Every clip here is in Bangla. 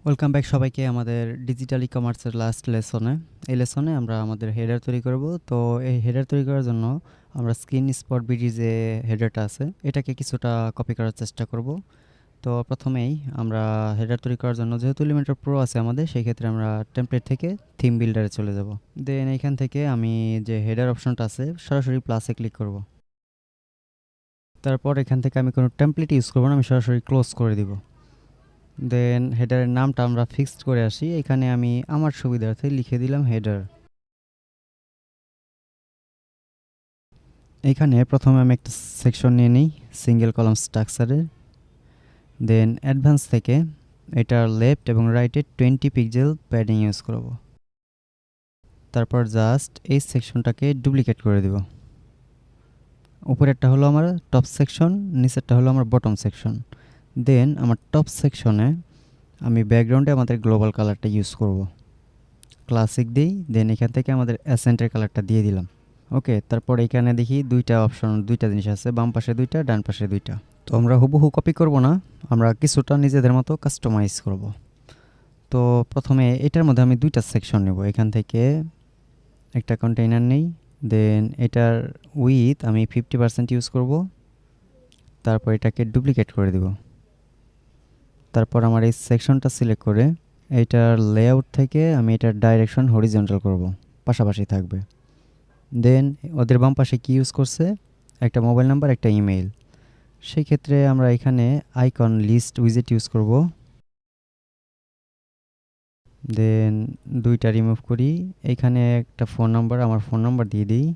ওয়েলকাম ব্যাক সবাইকে আমাদের ডিজিটাল ই-কমার্সের লাস্ট লেসনে। এই লেসনে আমরা আমাদের হেডার তৈরি করব। তো এই হেডার তৈরি করার জন্য আমরা স্ক্রিন স্পট বিডি যে হেডারটা আছে এটাকে কিছুটা কপি করার চেষ্টা করব। তো প্রথমেই আমরা হেডার তৈরি করার জন্য যেহেতু এলিমেন্টর প্রো আছে আমাদের, সেই ক্ষেত্রে আমরা টেমপ্লেট থেকে থিম বিল্ডারে চলে যাব। দেন এইখান থেকে আমি যে হেডার অপশনটা আছে সরাসরি প্লাসে ক্লিক করব। তারপর এখান থেকে আমি কোনো টেমপ্লেট ইউজ করব না, আমি সরাসরি ক্লোজ করে দিব। দেন হেডারের নামটা আমরা ফিক্সড করে আসি। এখানে আমি আমার সুবিধার্থে লিখে দিলাম হেডার। এখানে প্রথমে আমি একটা সেকশন নিয়ে নিই সিঙ্গেল কলাম স্ট্রাকচারের। দেন অ্যাডভান্স থেকে এটার লেফট এবং রাইটে 20 পিক্সেল প্যাডিং ইউজ করব। তারপর জাস্ট এই সেকশনটাকে ডুপ্লিকেট করে দেব। উপরেরটা হলো আমার টপ সেকশন, নিচেরটা হলো আমার বটম সেকশন। দেন আমার টপ সেকশনে আমি ব্যাকগ্রাউন্ডে আমাদের গ্লোবাল কালারটা ইউজ করব। ক্লাসিক দিই, দেন এখান থেকে আমাদের অ্যাসেন্টের কালারটা দিয়ে দিলাম। ওকে, তারপর এখানে দেখি দুইটা জিনিস আছে, বাম পাশে দুইটা, ডান পাশে দুইটা। তো আমরা হুবহু কপি করব না, আমরা কিছুটা নিজেদের মতো কাস্টমাইজ করব। তো প্রথমে এটার মধ্যে আমি দুইটা সেকশন নেব। এখান থেকে একটা কন্টেইনার নেই, দেন এটার উইথ আমি 50% ইউজ করব। তারপর এটাকে ডুপ্লিকেট করে দিব। তারপর আমার এই সেকশনটা সিলেক্ট করে এইটার লেআউট থেকে আমি এটার ডাইরেকশন হরিজন্টাল করব, পাশাপাশি থাকবে। দেন ওদের বাম পাশে কি ইউজ করছে, একটা মোবাইল নাম্বার, একটা ইমেইল। সেই ক্ষেত্রে আমরা এখানে আইকন লিস্ট উইজেট ইউজ করব। দেন দুইটা রিমুভ করি, এখানে একটা ফোন নাম্বার, আমার ফোন নাম্বার দিয়ে দিই।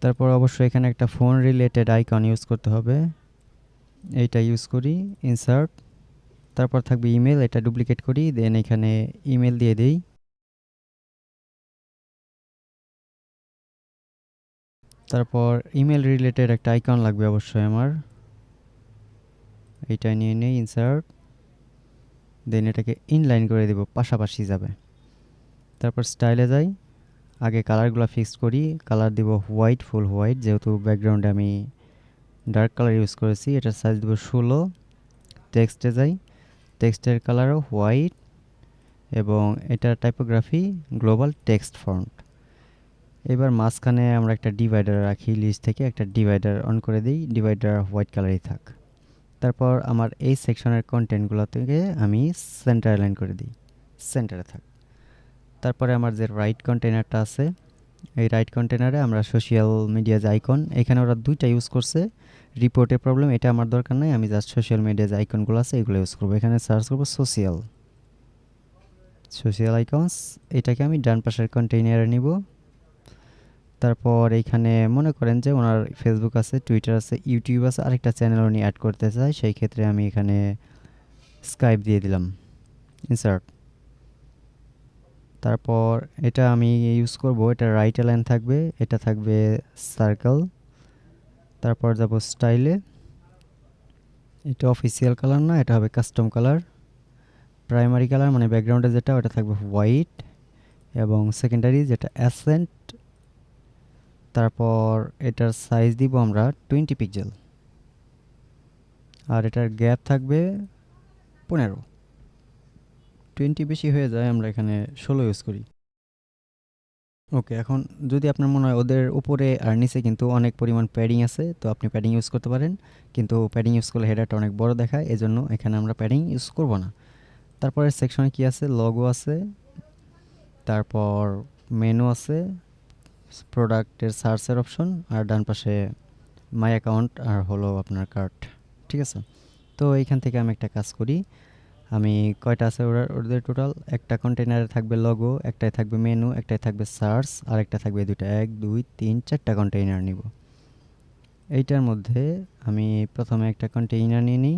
তারপর অবশ্যই এখানে একটা ফোন রিলেটেড আইকন ইউজ করতে হবে, এইটা ইউজ করি, ইনসার্ট। তারপর থাকবে ইমেল, এটা ডুপ্লিকেট করি, দেন এখানে ইমেল দিয়ে দিই। তারপর ইমেল রিলেটেড একটা আইকন লাগবে অবশ্যই আমার, এইটা নিয়ে নেই, ইনসার্ট। দেন এটাকে ইনলাইন করে দেব, পাশাপাশি যাবে। তারপর স্টাইলে যাই, আগে কালারগুলো ফিক্স করি। কালার দিব হোয়াইট, ফুল হোয়াইট, যেহেতু ব্যাকগ্রাউন্ডে আমি ডার্ক কালার ইউজ করেছি। এটার সাইজ দেবো 16। টেক্সটে যাই, টেক্সটের কালারও হোয়াইট এবং এটার টাইপোগ্রাফি গ্লোবাল টেক্সট ফন্ট। এবার মাঝখানে আমরা একটা ডিভাইডার রাখি, লিস্ট থেকে একটা ডিভাইডার অন করে দিই, ডিভাইডার হোয়াইট কালারই থাক। তারপর আমার এই সেকশনের কন্টেন্টগুলো থেকে আমি সেন্টার লাইন করে দিই, সেন্টারে থাক। তারপরে আমার যে রাইট কন্টেনারটা আছে, এই রাইট কন্টেনারে আমরা সোশ্যাল মিডিয়া যে আইকন, এখানে ওরা দুইটা ইউজ করছে। রিপোর্টের প্রবলেম, এটা আমার দরকার নাই, আমি জাস্ট সোশ্যাল মিডিয়া যে আইকনগুলো আছে এগুলো ইউজ করবো। এখানে সার্চ করবো সোশ্যাল সোশ্যাল আইকনস, এটাকে আমি ডান পাশের কন্টেইনারে নিব। তারপর এইখানে মনে করেন যে ওনার ফেসবুক আছে, টুইটার আছে, ইউটিউব আছে, আরেকটা চ্যানেল উনি অ্যাড করতে চাই, সেই ক্ষেত্রে আমি এখানে স্কাইপ দিয়ে দিলাম, ইনসার্ট। তারপর এটা আমি ইউজ করব, এটা রাইট অ্যালাইন থাকবে, এটা থাকবে সার্কেল। তারপর যাব স্টাইলে, এটা অফিসিয়াল কালার না, এটা হবে কাস্টম কালার। প্রাইমারি কালার মানে ব্যাকগ্রাউন্ডে যেটা, ওটা থাকবে হোয়াইট, এবং সেকেন্ডারি যেটা অ্যাসেন্ট। তারপর এটার সাইজ দিব আমরা 20 পিক্সেল, আর এটার গ্যাপ থাকবে 15। 20 বেশি হয়ে যায়, আমরা এখানে 16 ইউজ করি। ওকে, এখন যদি আপনার মনে হয় ওদের উপরে আর নিচে কিন্তু অনেক পরিমাণ প্যাডিং আছে, তো আপনি প্যাডিং ইউজ করতে পারেন, কিন্তু প্যাডিং ইউজ করলে হেডারটা অনেক বড় দেখায়, এজন্য এখানে আমরা প্যাডিং ইউজ করব না। তারপরে সেকশনে কি আছে, লগো আছে, তারপর মেনু আছে, প্রোডাক্টের সার্চের অপশন, আর ডান পাশে মাই অ্যাকাউন্ট আর হলো আপনার কার্ট। ঠিক আছে, তো এইখান থেকে আমি একটা কাজ করি। আমি কয়টা আছে ওদের টোটাল, একটা কন্টেনারে থাকবে লগো, একটাই থাকবে মেনু, একটাই থাকবে সার্চ, আর একটা থাকবে দুইটা, 1 2 3 4টা কন্টেইনার নিব। এইটার মধ্যে আমি প্রথমে একটা কন্টেইনার নিয়ে নিই,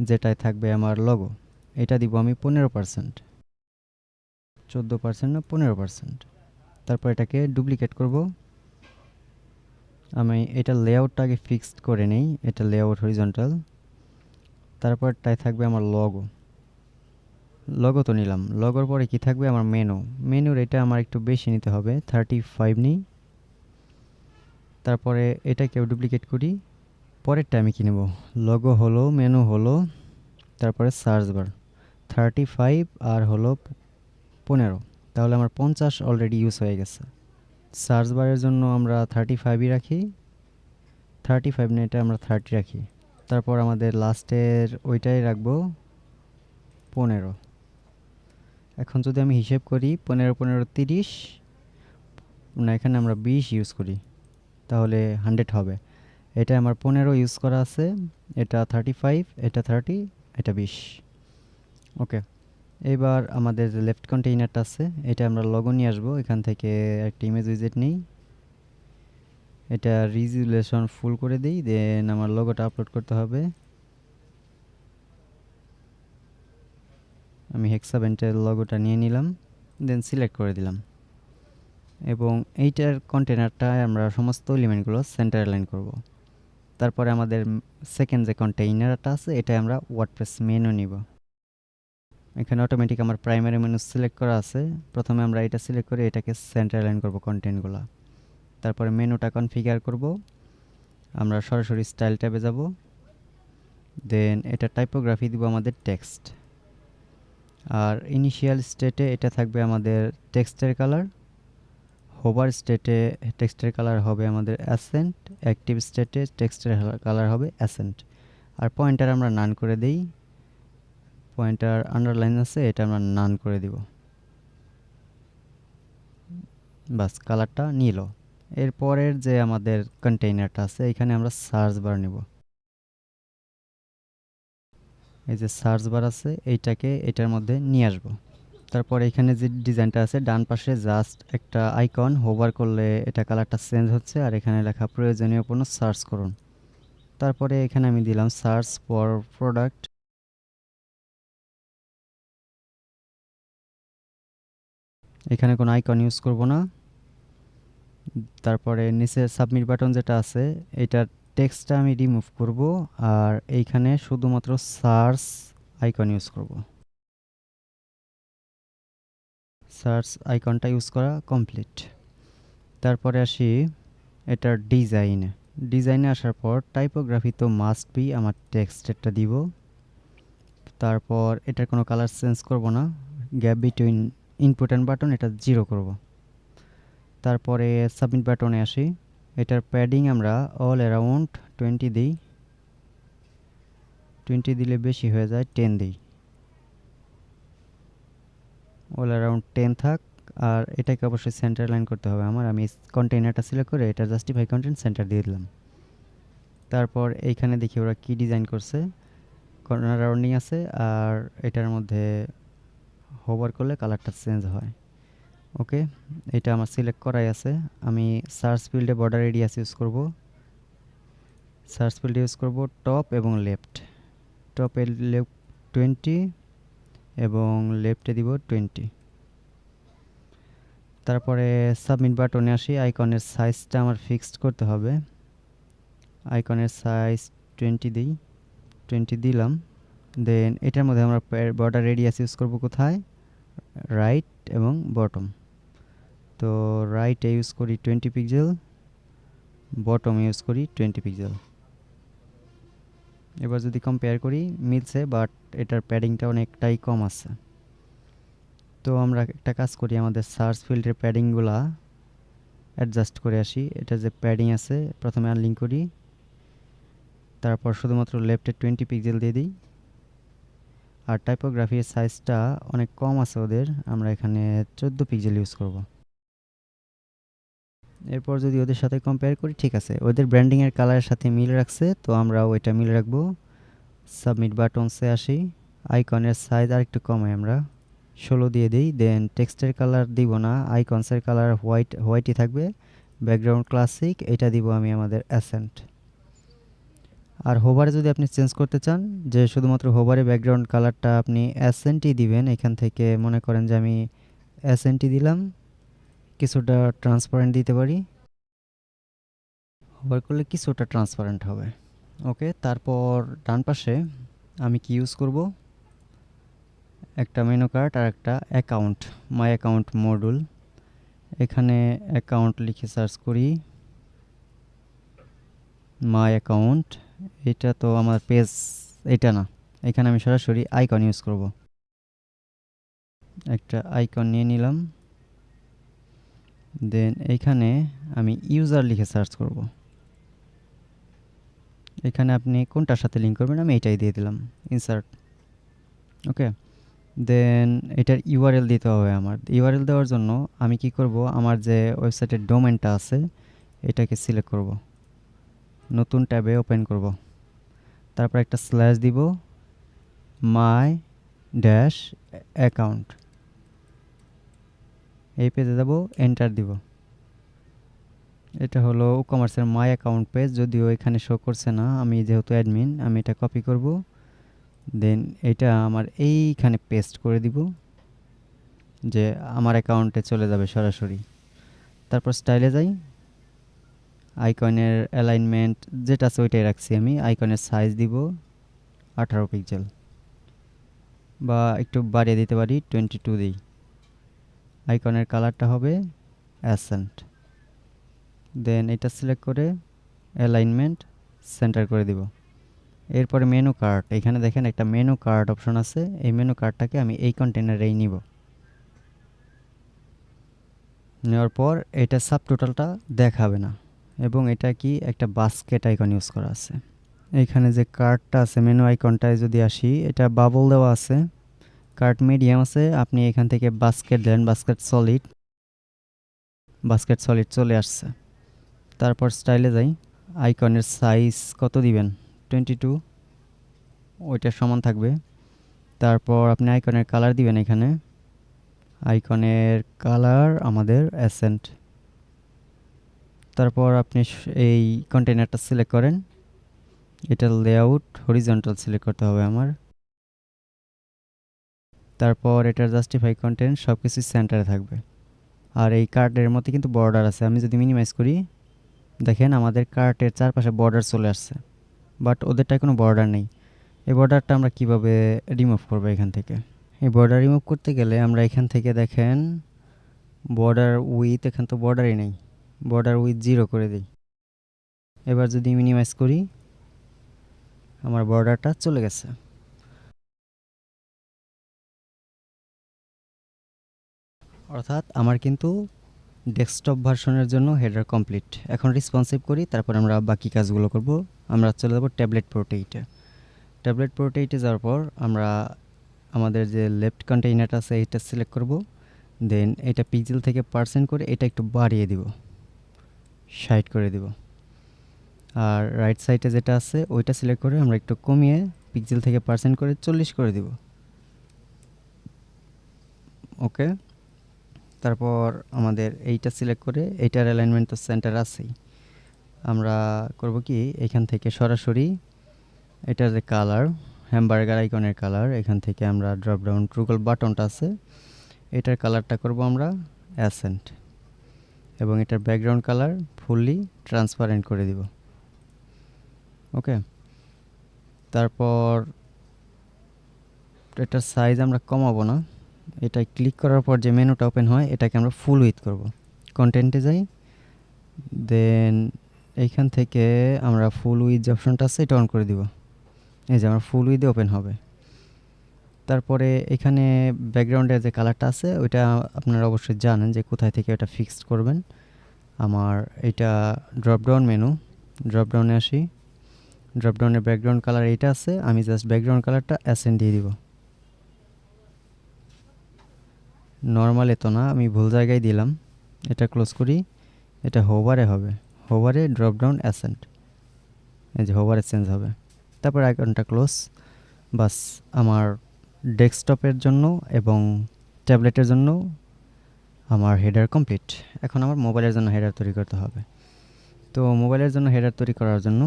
যেটায় থাকবে আমার লগো। এটা দিব আমি 15%, 14% না 15%। তারপর এটাকে ডুপ্লিকেট করব। আমি এটা লেআউটটা আগে ফিক্সড করে নেই, এটা লেআউট হরিজন্টাল। তারপরটায় থাকবে আমার লগো, লগো তো নিলাম। লগোর পরে কি থাকবে, আমার মেনু। মেনুর এটা আমার একটু বেশি নিতে হবে, 35 নিই। তারপরে এটাকেও ডুপ্লিকেট করি, পরেরটা আমি কি নেব, লোগো হলো, মেনু হলো, তারপরে সার্চ বার 35 আর হলো 15, তাহলে আমার 50 অলরেডি ইউজ হয়ে গেছে। সার্চ বারের জন্য আমরা 35ই রাখি, 35 না, এটা আমরা 30 রাখি। তারপর আমাদের লাস্টের ওইটাই রাখবো 15। এখন যদি আমি হিসেব করি 15 15 30, না এখানে আমরা 20 ইউজ করি, তাহলে 100 হবে। এটা আমার 15 ইউজ করা আছে, এটা 35, এটা 30, এটা 20। ওকে, এবার আমাদের যে লেফট কন্টেইনারটা আছে এটা আমরা লগো নিয়ে আসবো, এখান থেকে একটা ইমেজ উইজেট নিই, এটা রিজুলেশন ফুল করে দিই, দেন আমার লোগোটা আপলোড করতে হবে। আমি হেক্সাবেন্টের লোগোটা নিয়ে নিলাম, দেন সিলেক্ট করে দিলাম, এবং এইটার কন্টেনারটায় আমরা সমস্ত এলিমেন্টগুলো সেন্টার অ্যালাইন করব। তারপরে আমাদের সেকেন্ড যে কন্টেইনারটা আছে এটা আমরা ওয়ার্ডপ্রেস মেনু নিব। এখানে অটোমেটিক আমার প্রাইমারি মেনু সিলেক্ট করা আছে, প্রথমে আমরা এটা সিলেক্ট করে এটাকে সেন্টার অ্যালাইন করব কন্টেন্টগুলো। তারপরে মেনুটা কনফিগার করব, আমরা সরাসরি স্টাইল ট্যাবে যাব, দেন এটা টাইপোগ্রাফি দিব আমাদের টেক্সট, আর ইনিশিয়াল স্টেটে এটা থাকবে আমাদের টেক্সটের কালার, হোভার স্টেটে টেক্সটের কালার হবে আমাদের অ্যাসেন্ট, অ্যাক্টিভ স্টেটে টেক্সটের কালার হবে অ্যাসেন্ট, আর পয়েন্টার আমরা নান করে দেই, পয়েন্টার আন্ডারলাইন আছে এটা আমরা নান করে দিব। বাস, কালারটা নিল। এরপরের যে আমাদের কন্টেইনারটা আছে এখানে আমরা সার্চ বার নেব, এই যে সার্চ বার আছে এইটাকে এটার মধ্যে নিয়ে আসব। তারপর এখানে যে ডিজাইনটা আছে ডান পাশে জাস্ট একটা আইকন হোভার করলে এটা কালারটা চেঞ্জ হচ্ছে, আর এখানে লেখা প্রয়োজনীয় পণ্য সার্চ করুন। তারপরে এখানে আমি দিলাম সার্চ ফর প্রোডাক্ট, এখানে কোনো আইকন ইউজ করব না। তারপরে নিচে সাবমিট বাটন যেটা আছে এটার টেক্সটটা আমি রিমুভ করব, আর এইখানে শুধুমাত্র সার্চ আইকন ইউজ করব। সার্চ আইকনটা ইউজ করা কমপ্লিট। তারপরে আসি এটার ডিজাইনে, ডিজাইনে আসার পর টাইপোগ্রাফি তো মাস্ট বি, আমার টেক্সটেরটা দিব। তারপর এটার কোনো কালার চেঞ্জ করব না, gap between input and button এটা 0 করব। তারপরে সাবমিট বাটনে আসি, এটার প্যাডিং আমরা অল অ্যারাউন্ড 20 দিই, 20 দিলে বেশি হয়ে যায়, 10 দিই, অল অ্যারাউন্ড 10 থাক। আর এটাকে অবশ্যই সেন্টার লাইন করতে হবে আমার, আমি কন্টেইনারটা সিলেক্ট করে এটা জাস্টিফাই কন্টেন্ট সেন্টার দিয়ে দিলাম। তারপর এইখানে দেখি ওরা কি ডিজাইন করছে, কর্নার রাউন্ডিং আছে, আর এটার মধ্যে হোভার করলে কালারটা চেঞ্জ হয়। ওকে, এটা আমার সিলেক্ট করাই আছে। আমি সার্চ ফিল্ডে বর্ডার রেডিয়াস ইউজ করব, সার্চ ফিল্ড ইউজ করব টপ এবং লেফট, টপে লেফট 20 এবং লেফটে দিব 20। তারপরে সাবমিট বাটনে আসি, আইকনের সাইজটা আমার ফিক্সড করতে হবে, আইকনের সাইজ 20 দিই, 20 দিলাম। দেন এটার মধ্যে আমরা বর্ডার রেডিয়াস ইউজ করব কোথায়, রাইট এবং বটম। তো রাইটে ইউজ করি 20 পিক্সেল, বটম ইউজ করি 20 পিক্সেল। এবার যদি কম্পেয়ার করি মিলছে, বাট এটার প্যাডিংটা অনেকটাই কম আছে। তো আমরা একটা কাজ করি, আমাদের সার্চ ফিল্ডের প্যাডিংগুলা অ্যাডজাস্ট করে আসি। এটা যে প্যাডিং আছে প্রথমে আনলিঙ্ক করি, তারপর শুধুমাত্র লেফটে 20 পিক্সেল দিয়ে দিই, আর টাইপোগ্রাফির সাইজটা অনেক কম আছে ওদের, আমরা এখানে 14 পিক্সেল ইউজ করব। এরপর যদি ওদের সাথে কম্পেয়ার করি, ঠিক আছে, ওদের ব্র্যান্ডিংয়ের কালারের সাথে মিল রাখছে, তো আমরা ওইটা মিল রাখবো। সাবমিট বাটনসে আসি, আইকনের সাইজ আর একটু কমাই, আমরা 16 দিয়ে দিই। দেন টেক্সটের কালার দিব না, আইকনসের কালার হোয়াইটই থাকবে, ব্যাকগ্রাউন্ড ক্লাসিক, এটা দিব আমি আমাদের অ্যাসেন্ট। আর হোভারে যদি আপনি চেঞ্জ করতে চান, যে শুধুমাত্র হোভারে ব্যাকগ্রাউন্ড কালারটা আপনি অ্যাসেন্টই দিবেন, এখান থেকে মনে করেন যে আমি অ্যাসেন্টই দিলাম, কিছুটা ট্রান্সপারেন্ট দিতে পারি, হোভার করলে কিছুটা ট্রান্সপারেন্ট হবে। ওকে, তারপর ডান পাশে আমি কি ইউজ করব, একটা মেনু কার্ড আর একটা অ্যাকাউন্ট, মাই অ্যাকাউন্ট মডুল। এখানে অ্যাকাউন্ট লিখে সার্চ করি, মাই অ্যাকাউন্ট, এটা তো আমার পেজ, এটা না, এখানে আমি সরাসরি আইকন ইউজ করব। একটা আইকন নিয়ে নিলাম, দেন এইখানে আমি ইউজার লিখে সার্চ করব। এখানে আপনি কোনটার সাথে লিঙ্ক করবেন আমি এটাই দিয়ে দিলাম, ইনসার্ট। ওকে, দেন এটার ইউআরএল দিতে হবে। আমার ইউআরএল দেওয়ার জন্য আমি কি করব, আমার যে ওয়েবসাইটের ডোমেনটা আছে এটাকে সিলেক্ট করব, নতুন ট্যাবে ওপেন করব, তারপর একটা স্ল্যাশ দিব, মাই ড্যাশ অ্যাকাউন্ট, এই পেজে যাব, এন্টার দিব। এটা হলো কমার্সের মাই অ্যাকাউন্ট পেজ, যদিও এখানে শো করছে না, আমি যেহেতু অ্যাডমিন আমি এটা কপি করব, দেন এটা আমার এইখানে পেস্ট করে দিব, যে আমার অ্যাকাউন্টে চলে যাবে সরাসরি। তারপর স্টাইলে যাই, আইকনের অ্যালাইনমেন্ট যেটা আছে ওইটাই রাখছি আমি। আইকনের সাইজ দিব 18 পিক্সেল, বা একটু বাড়িয়ে দিতে পারি, 22 দিই। আইকনের কালারটা হবে অ্যাসেন্ট, দেন এটা সিলেক্ট করে অ্যালাইনমেন্ট সেন্টার করে দিব। এরপরে মেনু কার্ড, এখানে দেখেন একটা মেনু কার্ড অপশন আছে, এই মেনু কার্ডটাকে আমি এই কন্টেনারেই নিব। নেওয়ার পর এটা সাব টোটালটা দেখাবে না, এবং এটা কি একটা বাস্কেট আইকন ইউজ করা আছে। এইখানে যে কার্ডটা আছে মেনু আইকনটায় যদি আসি, এটা বাবল দেওয়া আছে, কার্ড মিডিয়াম আছে, আপনি এখান থেকে বাস্কেট দেন, বাস্কেট সলিড চলে আসছে। তারপর স্টাইলে যাই, আইকনের সাইজ কত দিবেন, 22, ওইটার সমান থাকবে। তারপর আপনি আইকনের কালার দিবেন, এখানে আইকনের কালার আমাদের অ্যাসেন্ট। তারপর আপনি এই কন্টেনারটা সিলেক্ট করেন, এটার লেআউট হরিজন্টাল সিলেক্ট করতে হবে আমার। তারপর এটার জাস্টিফাই কন্টেন্ট সব কিছু সেন্টারে থাকবে। আর এই কার্টের মধ্যে কিন্তু বর্ডার আছে, আমি যদি মিনিমাইজ করি দেখেন আমাদের কার্টের চারপাশে বর্ডার চলে আসছে, বাট ওদেরটায় কোনো বর্ডার নেই। এই বর্ডারটা আমরা কিভাবে রিমুভ করবো এখান থেকে? এই বর্ডার রিমুভ করতে গেলে আমরা এখান থেকে দেখেন বর্ডার উইথ, এখান তো বর্ডারই নেই, বর্ডার উইথ 0 করে দিই। এবার যদি মিনিমাইজ করি আমার বর্ডারটা চলে গেছে। অর্থাৎ আমার কিন্তু ডেস্কটপ ভার্সনের জন্য হেডার কমপ্লিট। এখন রেসপন্সিভ করি, তারপর আমরা বাকি কাজগুলো করব। আমরা চলে যাব ট্যাবলেট পোর্ট্রেইটে। ট্যাবলেট পোর্ট্রেইটে যাওয়ার পর আমরা আমাদের যে লেফট কন্টেইনারটা আছে এটা সিলেক্ট করব, দেন এটা পিক্সেল থেকে পার্সেন্ট করে এটা একটু বাড়িয়ে দিব, 60 করে দিব। আর রাইট সাইডে যেটা আছে ওইটা সিলেক্ট করে আমরা একটু কমিয়ে পিক্সেল থেকে পার্সেন্ট করে 40 করে দিব। ওকে, তারপর আমাদের এইটা সিলেক্ট করে এইটার অ্যালাইনমেন্ট তো সেন্টার আছেই, আমরা করব কি এখান থেকে সরাসরি এটার যে কালার, হ্যামবার্গার আইকনের কালার, এখান থেকে আমরা ড্রপ ডাউন ট্রুকল বাটনটা আছে এটার কালারটা করব আমরা অ্যাসেন্ট, এবং এটার ব্যাকগ্রাউন্ড কালার ফুললি ট্রান্সপারেন্ট করে দিব। ওকে, তারপর এটার সাইজ আমরা কমাবো না, এটা ক্লিক করার পর যে মেনুটা ওপেন হয় এটাকে আমরা ফুল উইথ করব। কন্টেন্টে যাই, দেন এইখান থেকে আমরা ফুল উইথ যে অপশনটা আছে এটা অন করে দিব। এই যে আমার ফুল উইথে ওপেন হবে। তারপরে এখানে ব্যাকগ্রাউন্ডের যে কালারটা আছে ওইটা আপনারা অবশ্যই জানেন যে কোথায় থেকে ওটা ফিক্সড করবেন। আমার এটা ড্রপডাউন মেনু, ড্রপডাউনে আসি, ড্রপডাউনের ব্যাকগ্রাউন্ড কালার এইটা আছে, আমি জাস্ট ব্যাকগ্রাউন্ড কালারটা অ্যাসেন্ট দিয়ে দিব। নর্মাল এত না, আমি ভুল জায়গায় দিলাম, এটা ক্লোজ করি। এটা হোভারে হবে, হোভারে ড্রপডাউন অ্যাসেন্ট, এই যে হোভারে চেঞ্জ হবে। তারপর আইকনটা ক্লোজ। বাস, আমার ডেস্কটপের জন্য এবং ট্যাবলেটের জন্য আমার হেডার কমপ্লিট। এখন আমার মোবাইলের জন্য হেডার তৈরি করতে হবে। তো মোবাইলের জন্য হেডার তৈরি করার জন্য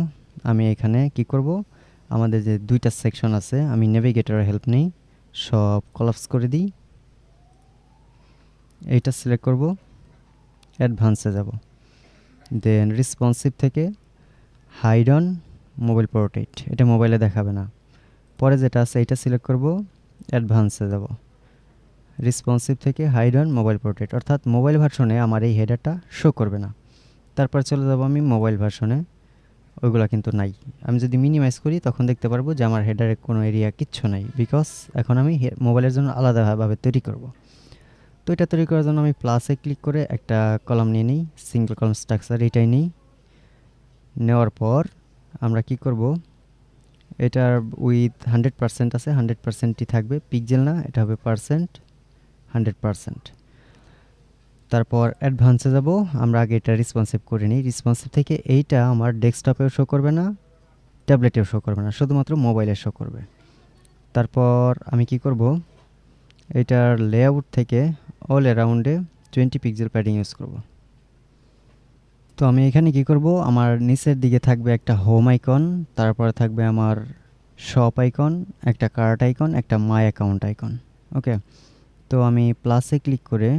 আমি এখানে কি করব, আমাদের যে দুইটা সেকশন আছে আমি নেভিগেটরের হেল্প নেই, সব কলাপস করে দিই। এইটা সিলেক্ট করব, অ্যাডভান্সে যাব, দেন রেসপন্সিভ থেকে হাইড অন মোবাইল পোর্ট্রেট, এটা মোবাইলে দেখাবে না। পরে যেটা আছে এইটা সিলেক্ট করব, অ্যাডভান্সে যাব, রেসপন্সিভ থেকে হাইড অন মোবাইল পোর্ট্রেট, অর্থাৎ মোবাইল ভার্সনে আমার এই হেডারটা শো করবে না। তারপর চলে যাব আমি মোবাইল ভার্সনে। ওইগুলা কিন্তু নাই। আমি যদি মিনিমাইজ করি তখন দেখতে পারবো যে আমার হেডারে কোনো এরিয়া কিচ্ছু নাই, বিকজ এখন আমি মোবাইলের জন্য আলাদাভাবে তৈরি করব। তো এটা তৈরি করার জন্য আমি প্লাসে ক্লিক করে একটা কলাম নিয়ে নিই, সিঙ্গেল কলাম স্ট্রাকচার এটাই নিই। নেওয়ার পর আমরা কি করব, এটার উইথ 100% আছে, 100%ই থাকবে, পিক্সেল না, এটা হবে পার্সেন্ট, 100%। তারপর অ্যাডভান্সে যাব, আমরা আগে এটা রেসপন্সিভ করে নিই। রেসপন্সিভ থেকে এইটা আমার ডেস্কটপেও শো করবে না, ট্যাবলেটেও শো করবে না, শুধুমাত্র মোবাইলে শো করবে। তারপর আমি কি করব, এটার লেআউট থেকে অল অ্যারাউন্ডে 20 পিক্সেল প্যাডিং ইউজ করব। তো আমি এখানে কি করব, আমার নিচের দিকে থাকবে একটা হোম আইকন, তারপরে থাকবে আমার শপ আইকন, একটা কার্ট আইকন, একটা মাই অ্যাকাউন্ট আইকন। ওকে, তো আমি প্লাসে ক্লিক করে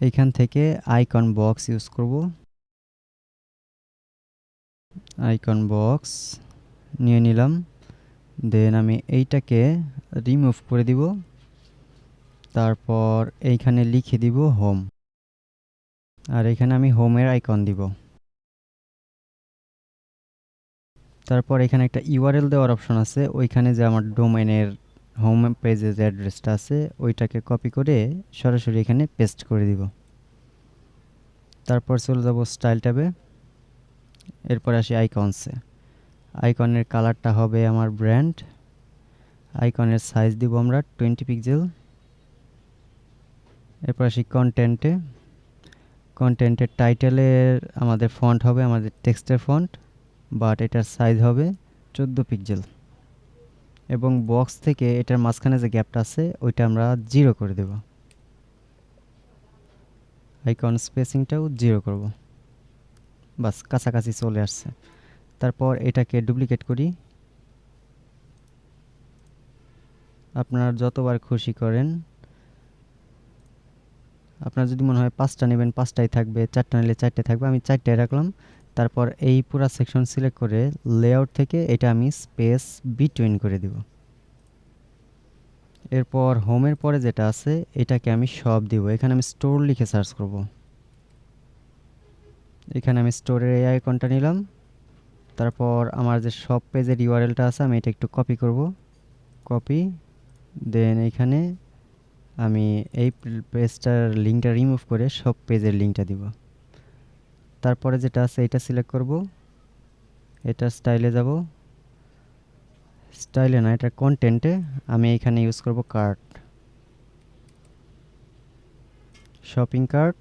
এইখান থেকে আইকন বক্স ইউজ করব। আইকন বক্স নিয়ে নিলাম, দেন আমি এইটাকে রিমুভ করে দিব। তারপর এইখানে লিখে দিব হোম, আর এখানে আমি হোমের আইকন দিব। তারপর এখানে একটা ইউআরএল দেওয়ার অপশন আছে, ওইখানে যে আমার ডোমেনের হোম পেজে যে অ্যাড্রেসটা আছে ওইটাকে কপি করে সরাসরি এখানে পেস্ট করে দিব। তারপর চলে যাব স্টাইল ট্যাবে, এরপর আসি আইকনসে। আইকনের কালারটা হবে আমার ব্র্যান্ড, আইকনের সাইজ দিব আমরা 20 পিক্সেল। এরপর আসি কন্টেন্টে, কন্টেন্টের টাইটেলের আমাদের ফন্ট হবে আমাদের টেক্সটের ফন্ট, বাট এটার সাইজ হবে 14 পিক্সেল। এবং বক্স থেকে এটার মাঝখানে যে গ্যাপটা আছে ওইটা আমরা 0 করে দেব, আইকন স্পেসিংটাও 0 করব। বাস কাছাকাছি চলে আসছে। তারপর এটাকে ডুপ্লিকেট করি, আপনারা যতবার খুশি করেন। আপনার যদি মনে হয় 5টা নেবেন 5টাই থাকবে, 4টা নিলে 4টে থাকবে, আমি 4টাই রাখলাম। তারপর এই পুরো সেকশন সিলেক্ট করে লেআউট থেকে এটা আমি স্পেস বিটুইন করে দিব। এরপর হোমের পরে যেটা আছে এটাকে আমি সব দিব, এখানে আমি স্টোর লিখে সার্চ করব। এখানে আমি স্টোরের এই আইকনটা নিলাম। তারপর আমার যে সব পেজের ইউআরএলটা আছে আমি এটা একটু কপি করব, কপি, দেন এইখানে আমি এই পেজটার লিঙ্কটা রিমুভ করে সব পেজের লিঙ্কটা দিব। তারপরে যেটা আছে এটা সিলেক্ট করব, এটা স্টাইলে যাব, স্টাইলে না এটা কন্টেন্টে আমি এখানে ইউজ করব কার্ট, শপিং কার্ট।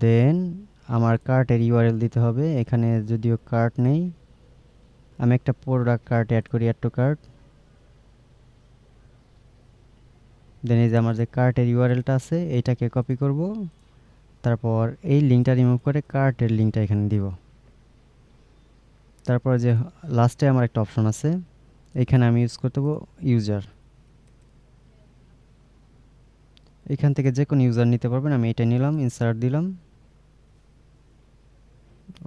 দেন আমার কার্টের ইউআরএল দিতে হবে, এখানে যদিও কার্ট নেই, আমি একটা প্রোডাক্ট কার্ট অ্যাড করি, অ্যাড টু কার্ট। দেন এই যে আমার যে কার্টের ইউআরএলটা আছে এইটাকে কপি করব, তারপর এই লিঙ্কটা রিমুভ করে কার্টের লিঙ্কটা এখানে দিব। তারপর যে লাস্টে আমার একটা অপশন আছে, এখানে আমি ইউজ করতে দেবো ইউজার, এখান থেকে যে কোনো ইউজার নিতে পারবেন, আমি এটা নিলাম, ইনসার্ট দিলাম।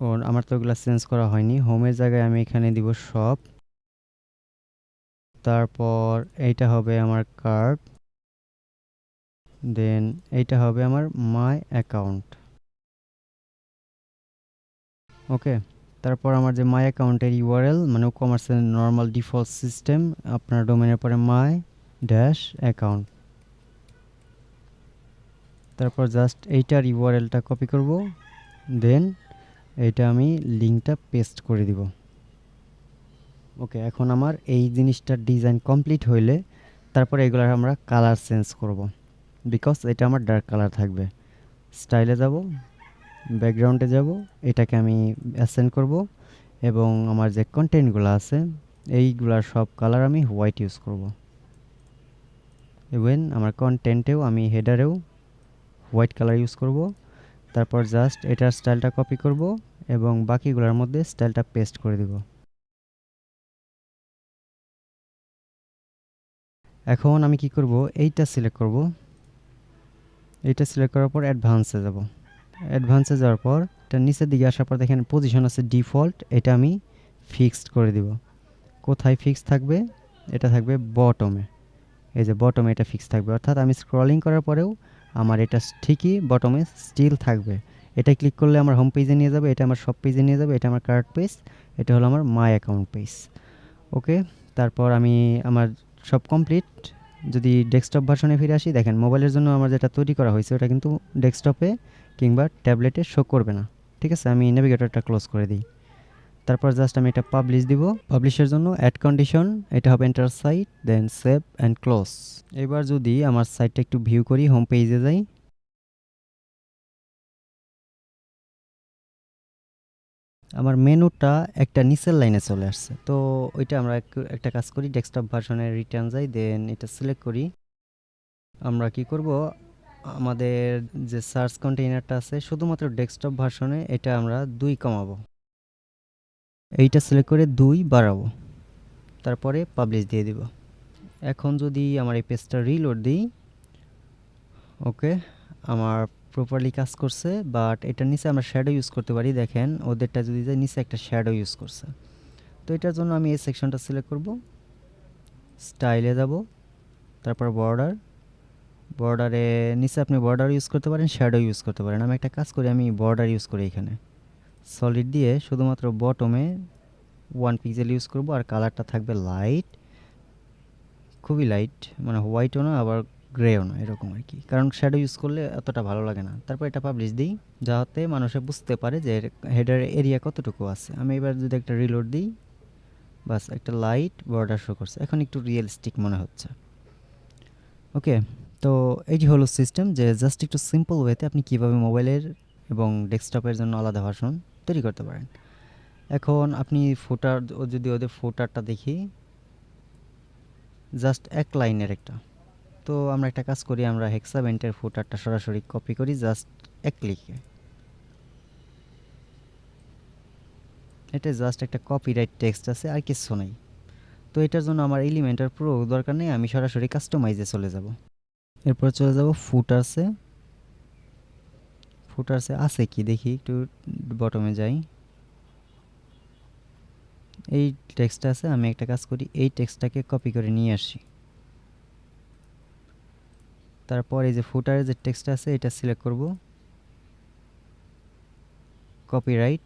ও আমার তো ওগুলো চেঞ্জ করা হয়নি, হোমের জায়গায় আমি এখানে দিব শপ, তারপর এইটা হবে আমার কার্ট, দেন এইটা হবে আমার মাই অ্যাকাউন্ট। ওকে, তারপর আমার যে মাই অ্যাকাউন্টের ইউআরএল মানে কমার্সের নর্মাল ডিফল্ট সিস্টেম, আপনার ডোমেনের পরে মাই ড্যাশ অ্যাকাউন্ট। তারপর জাস্ট এইটার ইউআরএলটা কপি করব, দেন এইটা আমি লিঙ্কটা পেস্ট করে দিব। ওকে, এখন আমার এই জিনিসটার ডিজাইন কমপ্লিট হইলে তারপরে এগুলার আমরা কালার চেঞ্জ করব, বিকজ এটা আমার ডার্ক কালার থাকবে। স্টাইলে যাব, ব্যাকগ্রাউন্ডে যাব, এটাকে আমি অ্যাসেন্ড করব, এবং আমার যে কন্টেন্টগুলো আছে এইগুলার সব কালার আমি হোয়াইট ইউজ করব। ইভেন আমার কন্টেন্টেও আমি হেডারেও হোয়াইট কালার ইউজ করব। তারপর জাস্ট এটার স্টাইলটা কপি করব এবং বাকিগুলোর মধ্যে স্টাইলটা পেস্ট করে দিব। এখন আমি কি করব, এইটা সিলেক্ট করব, এইটা সিলেক্ট করার পর অ্যাডভান্সে যাব। অ্যাডভান্সে যাওয়ার পর এটা নিচের দিকে আসার পর দেখেন পজিশন আছে ডিফল্ট, এটা আমি ফিক্সড করে দিব। কোথায় ফিক্স থাকবে, এটা থাকবে বটমে, এই যে বটমে এটা ফিক্স থাকবে, অর্থাৎ আমি স্ক্রলিং করার পরেও আমার এটা ঠিকই বটমে স্টিল থাকবে। এটা ক্লিক করলে আমার হোম পেজে নিয়ে যাবে, এটা আমার শপ পেজে নিয়ে যাবে, এটা আমার কার্ট পেজ, এটা হলো আমার মাই অ্যাকাউন্ট পেজ। ওকে, তারপর আমি আমার সব কমপ্লিট। যদি ডেস্কটপ ভার্সনে ফিরে আসি, দেখেন মোবাইলের জন্য আমার যেটা তৈরি করা হয়েছে ওটা কিন্তু ডেস্কটপে কিংবা ট্যাবলেটে শো করবে না। ঠিক আছে, আমি নেভিগেটরটা ক্লোজ করে দিই। তারপর জাস্ট আমি এটা পাবলিশ দিব। পাবলিশের জন্য অ্যাড কন্ডিশন, এটা হবে enter site, then save and close. এবার যদি আমার সাইটটা একটু ভিউ করি, হোম পেজে যাই, আমার মেনুটা একটা নিচের লাইনে চলে আসছে। তো ওইটা আমরা একটা কাজ করি, ডেস্কটপ ভার্সনে রিটার্ন যাই, দেন এটা সিলেক্ট করি। আমরা কি করব, আমাদের যে সার্চ কন্টেইনারটা আছে শুধুমাত্র ডেস্কটপ ভার্সনে, এটা আমরা 2 কমাবো। এইটা সিলেক্ট করে 2 বাড়াবো, তারপরে পাবলিশ দিয়ে দিব। এখন যদি আমার এই পেজটা রিলোড দিই, ওকে, আমার প্রপারলি কাজ করছে, বাট এটার নিচে আমরা শ্যাডো ইউজ করতে পারি। দেখেন ওদেরটা যদি যায়, নিচে একটা শ্যাডো ইউজ করছে। তো এটার জন্য আমি এই সেকশনটা সিলেক্ট করব, স্টাইলে যাব, তারপর বর্ডার, বর্ডারে নিচে আপনি বর্ডার ইউজ করতে পারেন, শ্যাডো ইউজ করতে পারেন। আমি একটা কাজ করি, আমি বর্ডার ইউজ করি। এখানে সলিড দিয়ে শুধুমাত্র বটমে 1 পিক্সেল ইউজ করব, আর কালারটা থাকবে লাইট, খুবই লাইট, মানে হোয়াইটও না আবার গ্রেও না, এরকম আর কি, কারণ শ্যাডো ইউজ করলে এতটা ভালো লাগে না। তারপর এটা পাবলিশ দিই, যাতে মানুষে বুঝতে পারে যে হেডার এরিয়া কতটুকু আছে। আমি এবার যদি একটা রিলোড দিই, বাস একটা লাইট বর্ডার শো করছে, এখন একটু রিয়েলিস্টিক মনে হচ্ছে। ওকে, তো এইটি হলো সিস্টেম, যে জাস্ট একটু সিম্পল ওয়েতে আপনি কীভাবে মোবাইলের এবং ডেস্কটপের জন্য আলাদা ভার্সন তৈরি করতে পারেন। এখন আপনি ফুটার, যদি ওদের ফুটারটা দেখি, জাস্ট 1 লাইনের একটা। তো আমরা একটা কাজ করি, আমরা হেক্সাভেন্টের ফুটারটা সরাসরি কপি করি জাস্ট 1 ক্লিকে। এটা জাস্ট একটা কপিরাইট টেক্সট আছে, আর কিছু নেই। তো এটার জন্য আমার এলিমেন্টের পুরো দরকার নেই, আমি সরাসরি কাস্টমাইজে চলে যাব। এরপর চলে যাব ফুটারসে। ফুটারসে আছে কি দেখি, একটু বটমে যাই, এই টেক্সটটা আছে। আমি একটা কাজ করি, এই টেক্সটটাকে কপি করে নিয়ে আসি। তারপর এই যে ফুটারের যে টেক্সট আছে এটা সিলেক্ট করব, কপিরাইট,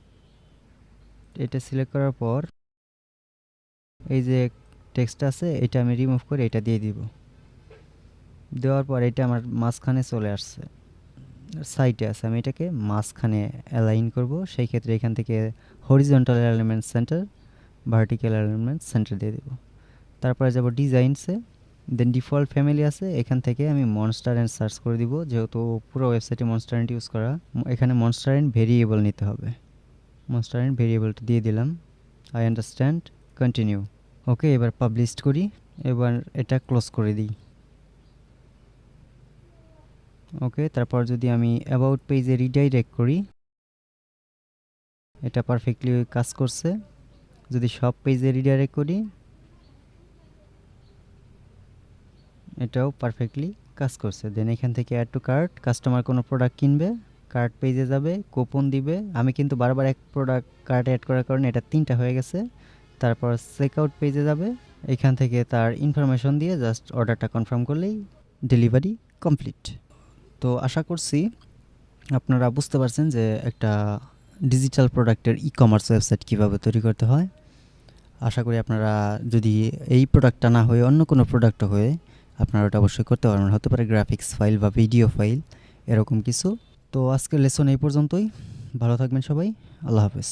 এটা সিলেক্ট করার পর এই যে টেক্সট আছে এটা আমি রিমুভ করে এটা দিয়ে দিব। দেওয়ার পর এটা আমার মাঝখানে চলে আসছে, সাইডে আছে, আমি এটাকে মাঝখানে অ্যালাইন করব। সেই ক্ষেত্রে এখান থেকে horizontal element centre, vertical element centre দিয়ে দেব। তারপরে যাব ডিজাইনসে, দেন ডিফল্ট ফ্যামিলি আছে, এখান থেকে আমি মনস্টার অ্যান্ড সার্চ করে দিব। যেহেতু পুরো ওয়েবসাইটে মনস্টার অ্যান্ড ইউজ করা, এখানে মনস্টার অ্যান্ড ভেরিয়েবল নিতে হবে। মনস্টার অ্যান্ড ভেরিয়েবলটা দিয়ে দিলাম, আই আন্ডারস্ট্যান্ড, কন্টিনিউ। ওকে, এবার পাবলিশ করি, এবার এটা ক্লোজ করে দিই। ওকে, তারপর যদি আমি অ্যাবাউট পেজে রিডাইরেক্ট করি, এটা পারফেক্টলি কাজ করছে। যদি সব পেজে রিডাইরেক্ট করি, এটাও পারফেক্টলি কাজ করছে। দেন এখান থেকে অ্যাড টু কার্ট, কাস্টমার কোনো প্রোডাক্ট কিনবে, কার্ট পেজে যাবে, কুপন দিবে। আমি কিন্তু বারবার এক প্রোডাক্ট কার্টে অ্যাড করার কারণে এটা 3টা হয়ে গেছে। তারপর চেকআউট পেজে যাবে, এখান থেকে তার ইনফরমেশন দিয়ে জাস্ট অর্ডারটা কনফার্ম করলেই ডেলিভারি কমপ্লিট। তো আশা করছি আপনারা বুঝতে পারছেন যে একটা ডিজিটাল প্রোডাক্টের ই কমার্স ওয়েবসাইট কীভাবে তৈরি করতে হয়। আশা করি আপনারা, যদি এই প্রোডাক্টটা না হয়ে অন্য কোনো প্রোডাক্টও হয়ে, আপনারা ওটা অবশ্যই করতে পারবেন। হতে পারে গ্রাফিক্স ফাইল বা ভিডিও ফাইল, এরকম কিছু। তো আজকের লেসন এই পর্যন্তই। ভালো থাকবেন সবাই, আল্লাহ হাফেজ।